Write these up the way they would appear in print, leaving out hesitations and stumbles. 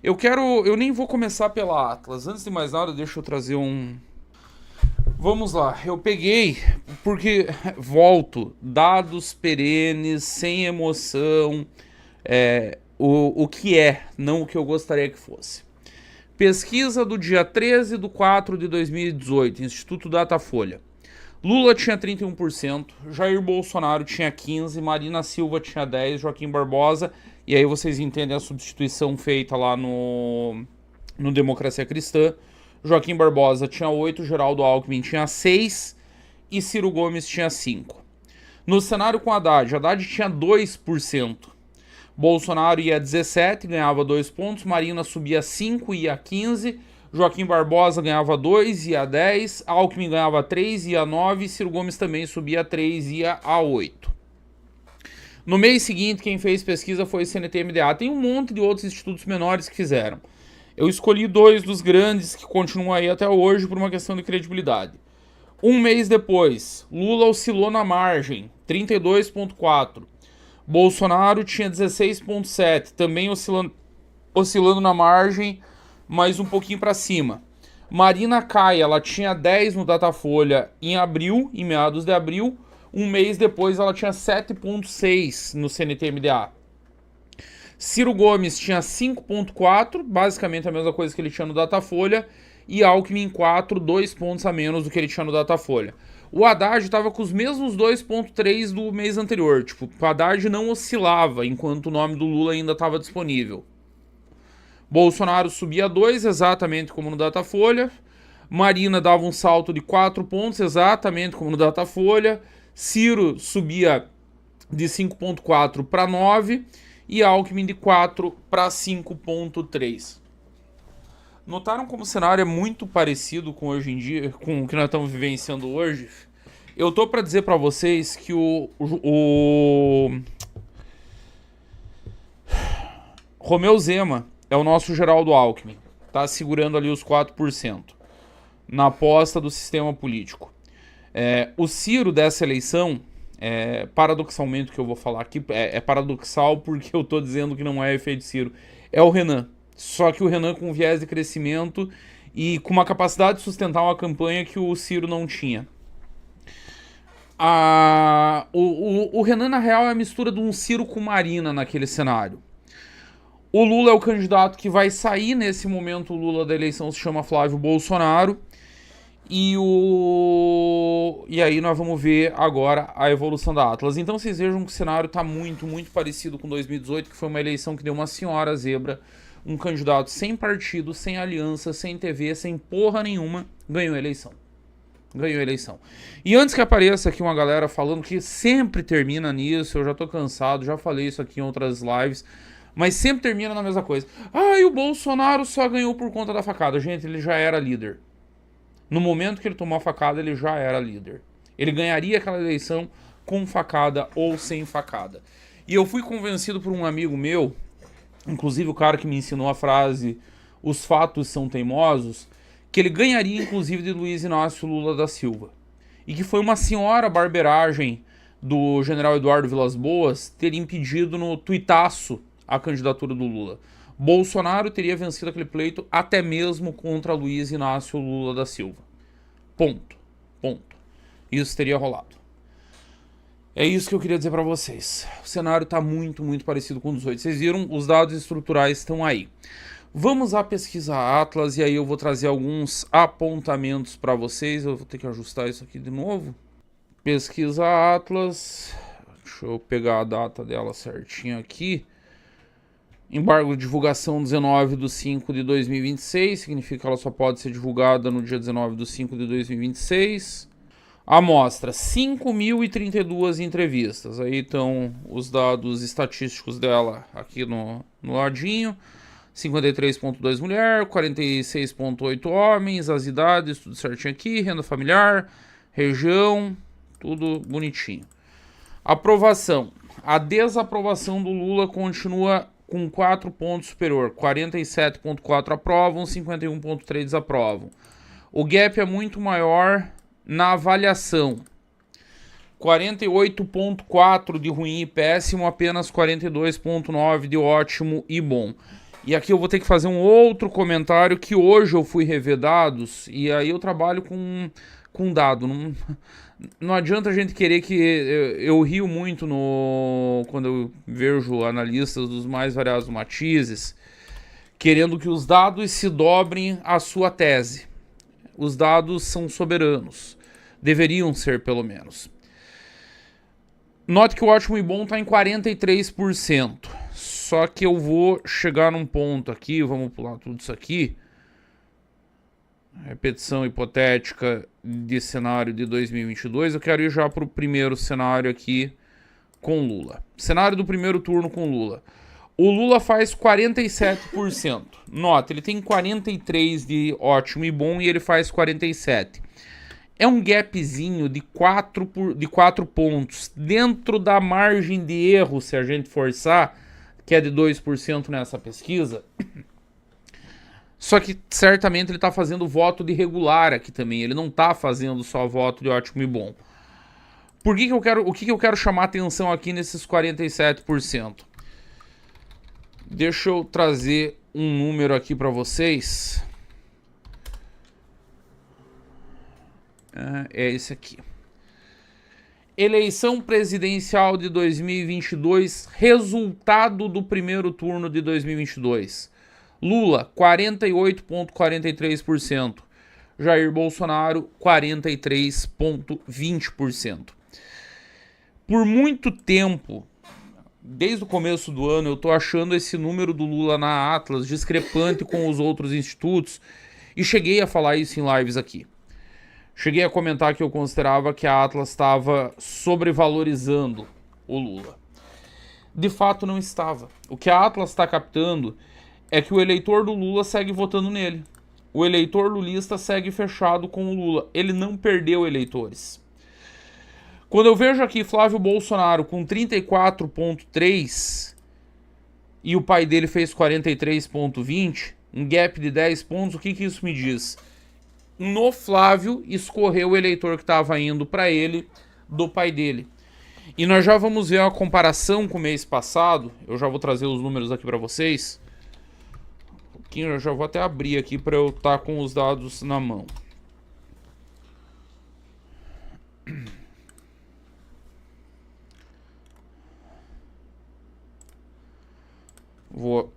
Eu nem vou começar pela Atlas. Antes de mais nada, deixa eu trazer um... Vamos lá, eu peguei, porque, volto, dados perenes, sem emoção, o que é, não o que eu gostaria que fosse. Pesquisa do dia 13/4/2018, Instituto Datafolha. Lula tinha 31%, Jair Bolsonaro tinha 15%, Marina Silva tinha 10%, Joaquim Barbosa, e aí vocês entendem a substituição feita lá no Democracia Cristã. Joaquim Barbosa tinha 8%, Geraldo Alckmin tinha 6% e Ciro Gomes tinha 5%. No cenário com Haddad tinha 2%. Bolsonaro ia 17%, ganhava 2 pontos, Marina subia 5%, ia 15%, Joaquim Barbosa ganhava 2%, ia 10%, Alckmin ganhava 3%, ia 9%, Ciro Gomes também subia 3%, ia a 8%. No mês seguinte, quem fez pesquisa foi o CNT-MDA. Tem um monte de outros institutos menores que fizeram. Eu escolhi 2 dos grandes que continuam aí até hoje por uma questão de credibilidade. Um mês depois, Lula oscilou na margem, 32,4%. Bolsonaro tinha 16,7%, também oscilando na margem, mas um pouquinho para cima. Marina cai, ela tinha 10% no Datafolha em abril, em meados de abril. Um mês depois ela tinha 7,6% no CNT-MDA. Ciro Gomes tinha 5,4%, basicamente a mesma coisa que ele tinha no Datafolha, e Alckmin 4%, 2 pontos a menos do que ele tinha no Datafolha. O Haddad estava com os mesmos 2,3% do mês anterior, tipo, o Haddad não oscilava enquanto o nome do Lula ainda estava disponível. Bolsonaro subia 2%, exatamente como no Datafolha. Marina dava um salto de 4 pontos, exatamente como no Datafolha. Ciro subia de 5,4 para 9% e Alckmin de 4 para 5,3. Notaram como o cenário é muito parecido com hoje em dia, com o que nós estamos vivenciando hoje? Eu tô para dizer para vocês que o Romeu Zema é o nosso Geraldo Alckmin, tá segurando ali os 4% na aposta do sistema político. O Ciro dessa eleição, paradoxalmente o que eu vou falar aqui, é paradoxal porque eu tô dizendo que não é efeito Ciro, é o Renan. Só que o Renan com viés de crescimento e com uma capacidade de sustentar uma campanha que o Ciro não tinha. O Renan, na real, é a mistura de um Ciro com Marina naquele cenário. O Lula é o candidato que vai sair nesse momento. O Lula da eleição se chama Flávio Bolsonaro. E aí nós vamos ver agora a evolução da Atlas. Então vocês vejam que o cenário está muito, muito parecido com 2018, que foi uma eleição que deu uma senhora zebra. Um candidato sem partido, sem aliança, sem TV, sem porra nenhuma, ganhou a eleição. Ganhou a eleição. E antes que apareça aqui uma galera falando que sempre termina nisso, eu já tô cansado, já falei isso aqui em outras lives, mas sempre termina na mesma coisa. E o Bolsonaro só ganhou por conta da facada. Gente, ele já era líder. No momento que ele tomou a facada, ele já era líder. Ele ganharia aquela eleição com facada ou sem facada. E eu fui convencido por um amigo meu, inclusive o cara que me ensinou a frase "os fatos são teimosos", que ele ganharia inclusive de Luiz Inácio Lula da Silva. E que foi uma senhora barberagem do general Eduardo Vilas Boas ter impedido no tuitaço a candidatura do Lula. Bolsonaro teria vencido aquele pleito até mesmo contra Luiz Inácio Lula da Silva. Ponto. Isso teria rolado. É isso que eu queria dizer pra vocês. O cenário tá muito, muito parecido com o dos 8. Vocês viram, os dados estruturais estão aí. Vamos à pesquisa Atlas e aí eu vou trazer alguns apontamentos pra vocês. Eu vou ter que ajustar isso aqui de novo. Pesquisa Atlas. Deixa eu pegar a data dela certinho aqui. Embargo de divulgação 19/5/2026, significa que ela só pode ser divulgada no dia 19/5/2026. Amostra, 5.032 entrevistas. Aí estão os dados estatísticos dela aqui no ladinho. 53,2 mulher, 46,8 homens, as idades, tudo certinho aqui, renda familiar, região, tudo bonitinho. Aprovação. A desaprovação do Lula continua com 4 pontos superior, 47,4 aprovam, 51,3 desaprovam. O gap é muito maior na avaliação, 48,4 de ruim e péssimo, apenas 42,9 de ótimo e bom. E aqui eu vou ter que fazer um outro comentário que hoje eu fui rever dados e aí eu trabalho com dado. Não adianta a gente querer que... Eu rio muito quando eu vejo analistas dos mais variados matizes querendo que os dados se dobrem à sua tese. Os dados são soberanos. Deveriam ser, pelo menos. Note que o ótimo e bom está em 43%. Só que eu vou chegar num ponto aqui, vamos pular tudo isso aqui. Repetição hipotética de cenário de 2022. Eu quero ir já para o primeiro cenário aqui com Lula. Cenário do primeiro turno com Lula. O Lula faz 47%. Nota, ele tem 43% de ótimo e bom e ele faz 47%. É um gapzinho de 4 pontos dentro da margem de erro, se a gente forçar, que é de 2% nessa pesquisa. Só que certamente ele está fazendo voto de regular aqui também. Ele não está fazendo só voto de ótimo e bom. O que eu quero chamar atenção aqui nesses 47%? Deixa eu trazer um número aqui para vocês. É esse aqui. Eleição presidencial de 2022, resultado do primeiro turno de 2022. Lula, 48,43%. Jair Bolsonaro, 43,20%. Por muito tempo, desde o começo do ano, eu tô achando esse número do Lula na Atlas discrepante com os outros institutos e cheguei a falar isso em lives aqui. Cheguei a comentar que eu considerava que a Atlas estava sobrevalorizando o Lula. De fato, não estava. O que a Atlas está captando é que o eleitor do Lula segue votando nele. O eleitor lulista segue fechado com o Lula. Ele não perdeu eleitores. Quando eu vejo aqui Flávio Bolsonaro com 34,3% e o pai dele fez 43,20%, um gap de 10 pontos, o que isso me diz? No Flávio escorreu o eleitor que estava indo para ele do pai dele. E nós já vamos ver uma comparação com o mês passado. Eu já vou trazer os números aqui para vocês. Eu já vou até abrir aqui para eu estar com os dados na mão. Vou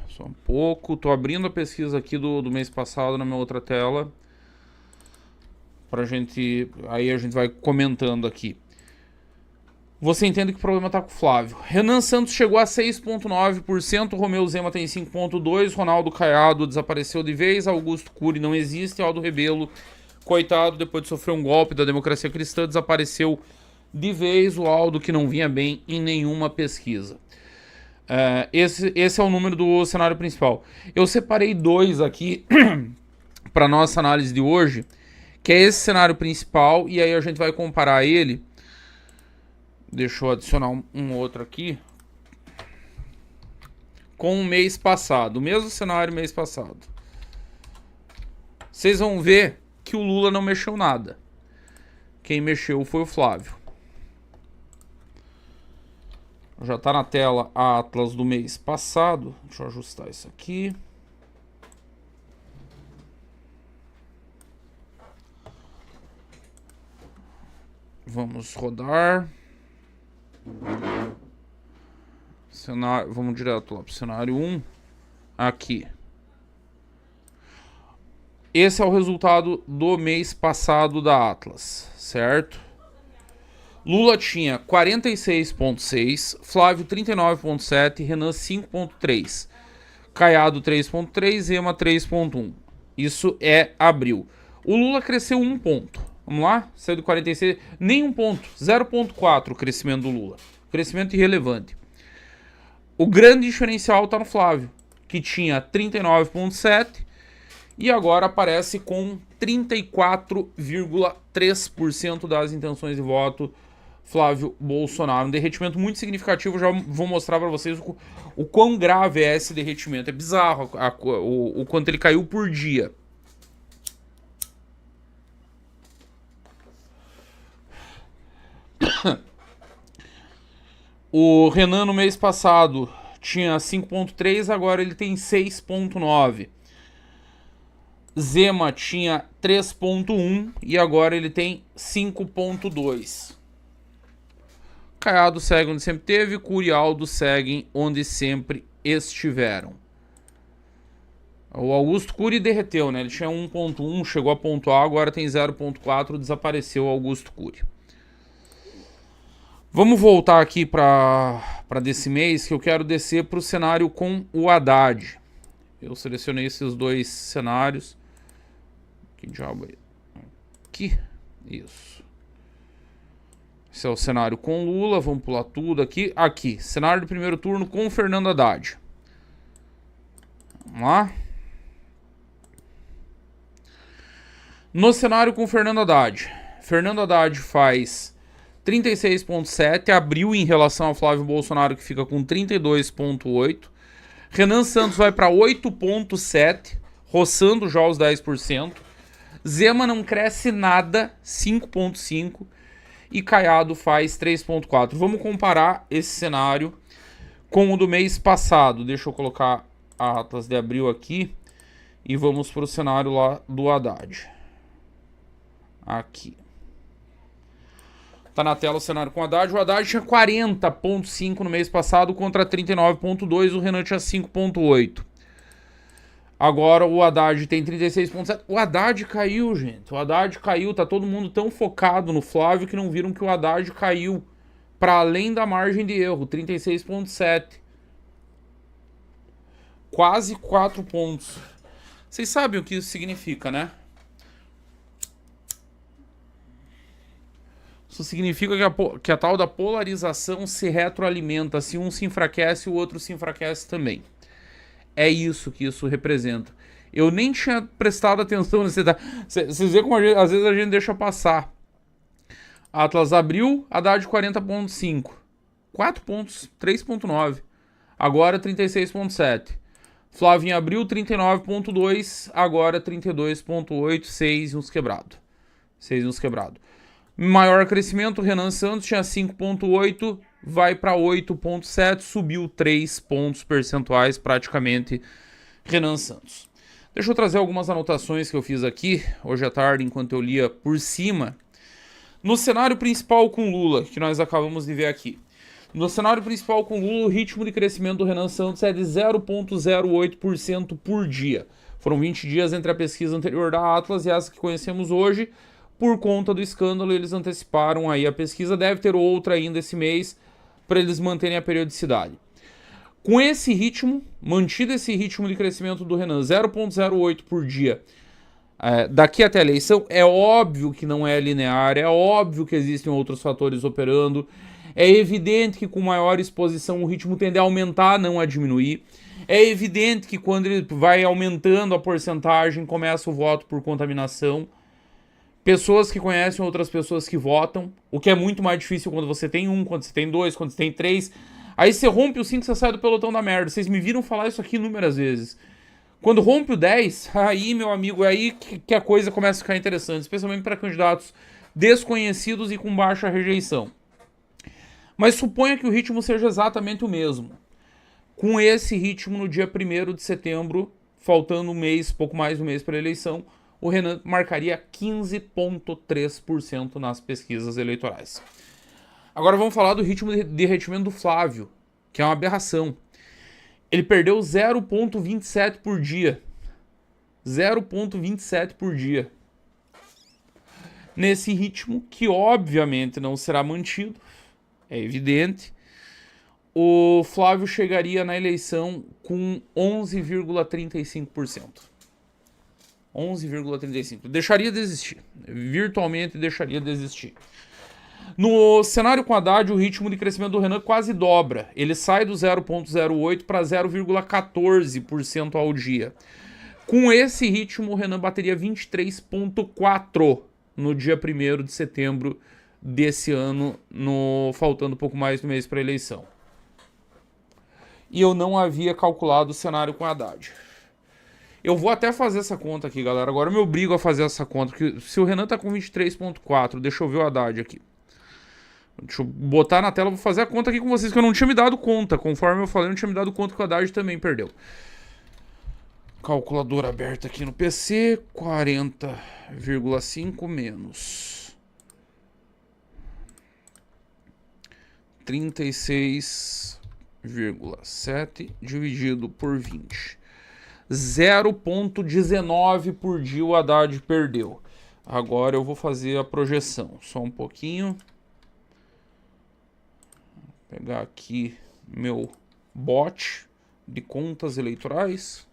só um pouco. Tô abrindo a pesquisa aqui do mês passado na minha outra tela. Pra gente... Aí a gente vai comentando aqui. Você entende que o problema tá com o Flávio. Renan Santos chegou a 6,9%. Romeu Zema tem 5,2%. Ronaldo Caiado desapareceu de vez. Augusto Cury não existe. Aldo Rebelo, coitado, depois de sofrer um golpe da democracia cristã, desapareceu de vez. O Aldo que não vinha bem em nenhuma pesquisa. Esse é o número do cenário principal. Eu separei dois aqui para nossa análise de hoje, que é esse cenário principal, e aí a gente vai comparar ele. Deixa eu adicionar um outro aqui com o mês passado, o mesmo cenário mês passado. Vocês vão ver que o Lula não mexeu nada. Quem mexeu foi o Flávio. Já está na tela a Atlas do mês passado. Deixa eu ajustar isso aqui. Vamos rodar. Cenário, vamos direto lá para o cenário 1. Aqui. Esse é o resultado do mês passado da Atlas, certo? Lula tinha 46,6%, Flávio 39,7%, Renan 5,3%, Caiado 3,3%, Zema 3,1%. Isso é abril. O Lula cresceu 1 ponto. Vamos lá? Saiu de 46%, nem 1 ponto, 0,4% o crescimento do Lula. Crescimento irrelevante. O grande diferencial está no Flávio, que tinha 39,7% e agora aparece com 34,3% das intenções de voto. Flávio Bolsonaro, um derretimento muito significativo. Já vou mostrar para vocês o quão grave é esse derretimento. É bizarro o quanto ele caiu por dia. O Renan no mês passado tinha 5.3, agora ele tem 6.9. Zema tinha 3.1 e agora ele tem 5.2. Caiado segue onde sempre teve, Cury e Aldo seguem onde sempre estiveram. O Augusto Cury derreteu, né? Ele tinha 1.1, chegou a pontuar, agora tem 0.4, desapareceu o Augusto Cury. Vamos voltar aqui para desse mês, que eu quero descer para o cenário com o Haddad. Eu selecionei esses dois cenários. Que diabo é? Aqui. Isso. Esse é o cenário com Lula. Vamos pular tudo aqui. Aqui. Cenário do primeiro turno com Fernando Haddad. Vamos lá. No cenário com Fernando Haddad. Fernando Haddad faz 36,7. Abriu em relação ao Flávio Bolsonaro, que fica com 32,8. Renan Santos vai para 8,7. Roçando já os 10%. Zema não cresce nada, 5,5. E Caiado faz 3,4. Vamos comparar esse cenário com o do mês passado. Deixa eu colocar a Atlas de abril aqui. E vamos para o cenário lá do Haddad. Aqui. Tá na tela o cenário com o Haddad. O Haddad tinha 40,5 no mês passado contra 39,2. O Renan tinha 5,8. Agora o Haddad tem 36,7. O Haddad caiu, gente. O Haddad caiu. Tá todo mundo tão focado no Flávio que não viram que o Haddad caiu para além da margem de erro. 36,7. Quase 4 pontos. Vocês sabem o que isso significa, né? Isso significa que a tal da polarização se retroalimenta. Se um se enfraquece, o outro se enfraquece também. É isso que isso representa. Eu nem tinha prestado atenção nesse detalhe. Vocês veem como às vezes a gente deixa passar. Atlas abriu, Haddad 40,5. 4 pontos, 3,9. Agora 36,7. Flávio em abril 39,2. Agora 32,8. 6 e uns quebrado. 6 e uns quebrado. Maior crescimento, Renan Santos tinha 5,8. Vai para 8,7, subiu 3 pontos percentuais praticamente Renan Santos. Deixa eu trazer algumas anotações que eu fiz aqui hoje à tarde enquanto eu lia por cima. No cenário principal com Lula, que nós acabamos de ver aqui. No cenário principal com Lula, o ritmo de crescimento do Renan Santos é de 0,08% por dia. Foram 20 dias entre a pesquisa anterior da Atlas e essa que conhecemos hoje. Por conta do escândalo, eles anteciparam aí a pesquisa. Deve ter outra ainda esse mês, para eles manterem a periodicidade. Com esse ritmo, mantido esse ritmo de crescimento do Renan, 0,08 por dia, daqui até a eleição, é óbvio que não é linear, é óbvio que existem outros fatores operando, é evidente que com maior exposição o ritmo tende a aumentar, não a diminuir, é evidente que quando ele vai aumentando a porcentagem, começa o voto por contaminação, pessoas que conhecem outras pessoas que votam, o que é muito mais difícil quando você tem um, quando você tem dois, quando você tem três. Aí você rompe o 5, você sai do pelotão da merda. Vocês me viram falar isso aqui inúmeras vezes. Quando rompe o 10, aí, meu amigo, é aí que a coisa começa a ficar interessante, especialmente para candidatos desconhecidos e com baixa rejeição. Mas suponha que o ritmo seja exatamente o mesmo. Com esse ritmo, no dia 1º de setembro, faltando um mês, pouco mais de um mês para a eleição, o Renan marcaria 15,3% nas pesquisas eleitorais. Agora vamos falar do ritmo de derretimento do Flávio, que é uma aberração. Ele perdeu 0,27 por dia. 0,27 por dia. Nesse ritmo, que obviamente não será mantido, é evidente, o Flávio chegaria na eleição com 11,35%. 11,35%. Deixaria de existir. Virtualmente deixaria de existir. No cenário com Haddad, o ritmo de crescimento do Renan quase dobra. Ele sai do 0,08 para 0,14% ao dia. Com esse ritmo, o Renan bateria 23,4% no dia 1º de setembro desse ano, faltando pouco mais de um mês para a eleição. E eu não havia calculado o cenário com Haddad. Eu vou até fazer essa conta aqui, galera. Agora eu me obrigo a fazer essa conta. Porque se o Renan tá com 23,4, deixa eu ver o Haddad aqui. Deixa eu botar na tela, vou fazer a conta aqui com vocês, que eu não tinha me dado conta. Conforme eu falei, eu não tinha me dado conta que o Haddad também perdeu. Calculadora aberta aqui no PC, 40,5 menos 36,7 dividido por 20. 0,19 por dia o Haddad perdeu. Agora eu vou fazer a projeção. Só um pouquinho. Vou pegar aqui meu bot de contas eleitorais.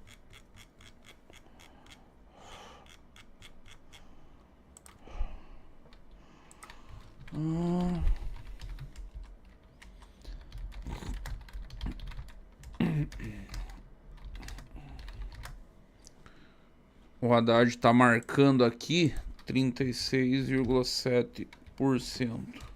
O Haddad está marcando aqui 36,7%.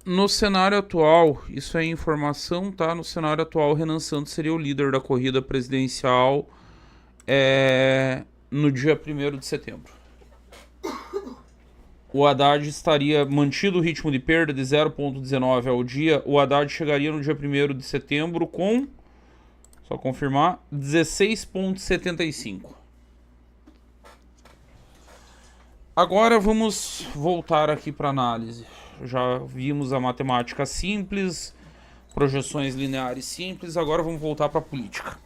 No cenário atual, isso é informação, tá? No cenário atual, Renan Santos seria o líder da corrida presidencial no dia 1º de setembro. O Haddad estaria mantido o ritmo de perda de 0,19 ao dia. O Haddad chegaria no dia 1º de setembro com, só confirmar, 16,75. Agora vamos voltar aqui para análise. Já vimos a matemática simples, projeções lineares simples, agora vamos voltar para a política.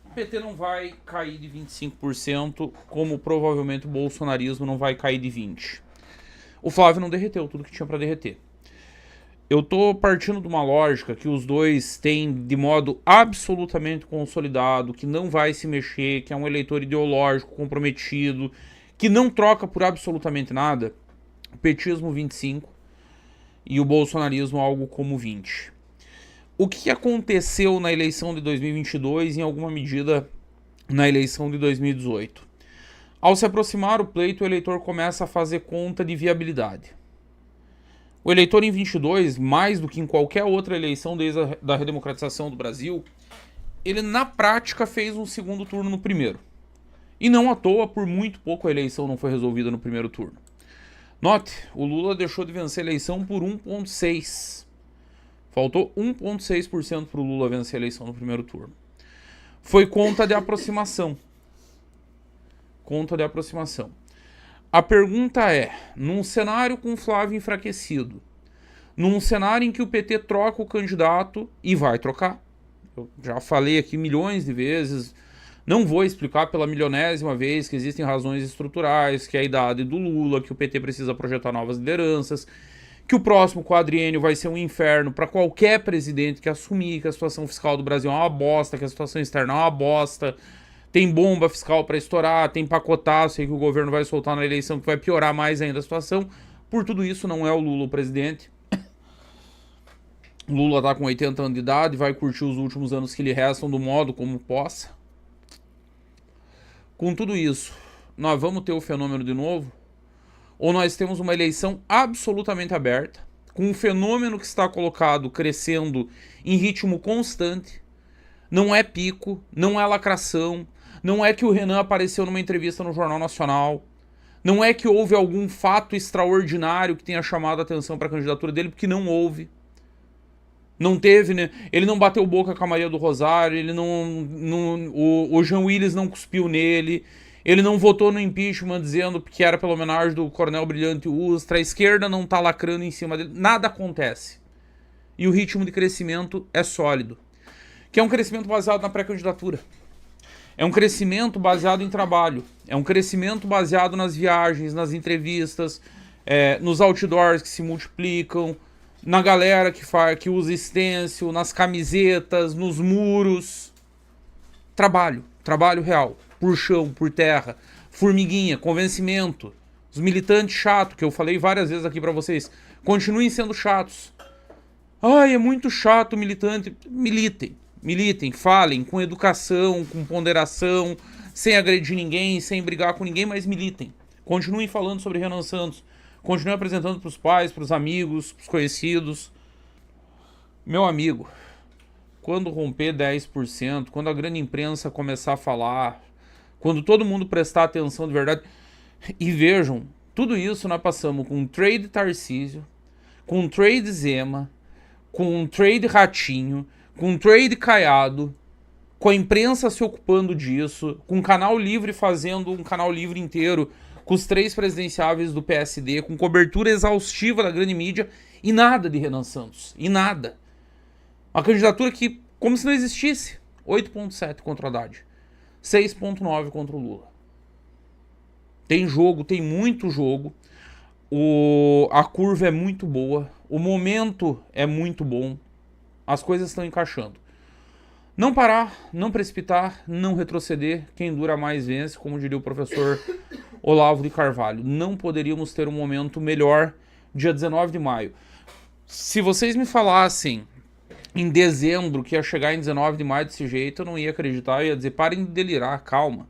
O PT não vai cair de 25%, como provavelmente o bolsonarismo não vai cair de 20%. O Flávio não derreteu tudo que tinha para derreter. Eu tô partindo de uma lógica que os dois têm de modo absolutamente consolidado, que não vai se mexer, que é um eleitor ideológico comprometido, que não troca por absolutamente nada. O petismo 25 e o bolsonarismo algo como 20. O que aconteceu na eleição de 2022 e em alguma medida na eleição de 2018? Ao se aproximar o pleito, o eleitor começa a fazer conta de viabilidade. O eleitor em 22, mais do que em qualquer outra eleição desde a redemocratização do Brasil, ele na prática fez um segundo turno no primeiro. E não à toa, por muito pouco a eleição não foi resolvida no primeiro turno. Note, o Lula deixou de vencer a eleição por 1,6%. Faltou 1,6% para o Lula vencer a eleição no primeiro turno. Foi conta de aproximação. Conta de aproximação. A pergunta é, num cenário com Flávio enfraquecido, num cenário em que o PT troca o candidato e vai trocar, eu já falei aqui milhões de vezes, não vou explicar pela milionésima vez que existem razões estruturais, que é a idade do Lula, que o PT precisa projetar novas lideranças, que o próximo quadriênio vai ser um inferno para qualquer presidente que assumir que a situação fiscal do Brasil é uma bosta, que a situação externa é uma bosta, tem bomba fiscal para estourar, tem pacotaço aí que o governo vai soltar na eleição que vai piorar mais ainda a situação. Por tudo isso, não é o Lula o presidente. O Lula tá com 80 anos de idade, vai curtir os últimos anos que lhe restam do modo como possa. Com tudo isso, nós vamos ter o fenômeno de novo? Ou nós temos uma eleição absolutamente aberta, com um fenômeno que está colocado, crescendo em ritmo constante, não é pico, não é lacração, não é que o Renan apareceu numa entrevista no Jornal Nacional, não é que houve algum fato extraordinário que tenha chamado a atenção para a candidatura dele, porque não houve. Não teve, né? Ele não bateu boca com a Maria do Rosário, ele o Jean Willis não cuspiu nele, ele não votou no impeachment dizendo que era pela homenagem do Coronel Brilhante Ustra, a esquerda não tá lacrando em cima dele, nada acontece. E o ritmo de crescimento é sólido, que é um crescimento baseado na pré-candidatura. É um crescimento baseado em trabalho, é um crescimento baseado nas viagens, nas entrevistas, nos outdoors que se multiplicam, na galera que usa stencil, nas camisetas, nos muros. Trabalho. trabalho real, por chão, por terra, formiguinha, convencimento. Os militantes chatos, que eu falei várias vezes aqui pra vocês, continuem sendo chatos. Ai, é muito chato militante. Militem, falem com educação, com ponderação, sem agredir ninguém, sem brigar com ninguém, mas militem. Continuem falando sobre Renan Santos. Continuem apresentando pros pais, pros amigos, pros conhecidos. Meu amigo, quando romper 10%, quando a grande imprensa começar a falar, quando todo mundo prestar atenção de verdade, e vejam, tudo isso nós passamos com trade Tarcísio, com trade Zema, com trade Ratinho, com trade Caiado, com a imprensa se ocupando disso, com o Canal Livre fazendo um Canal Livre inteiro, com os 3 presidenciáveis do PSD, com cobertura exaustiva da grande mídia, e nada de Renan Santos, e nada. Uma candidatura que, como se não existisse, 8,7 contra o Haddad, 6,9 contra o Lula. Tem jogo, tem muito jogo, a curva é muito boa, o momento é muito bom, as coisas estão encaixando. Não parar, não precipitar, não retroceder, quem dura mais vence, como diria o professor Olavo de Carvalho. Não poderíamos ter um momento melhor dia 19 de maio. Se vocês me falassem em dezembro que ia chegar em 19 de maio desse jeito, eu não ia acreditar, eu ia dizer, parem de delirar, calma.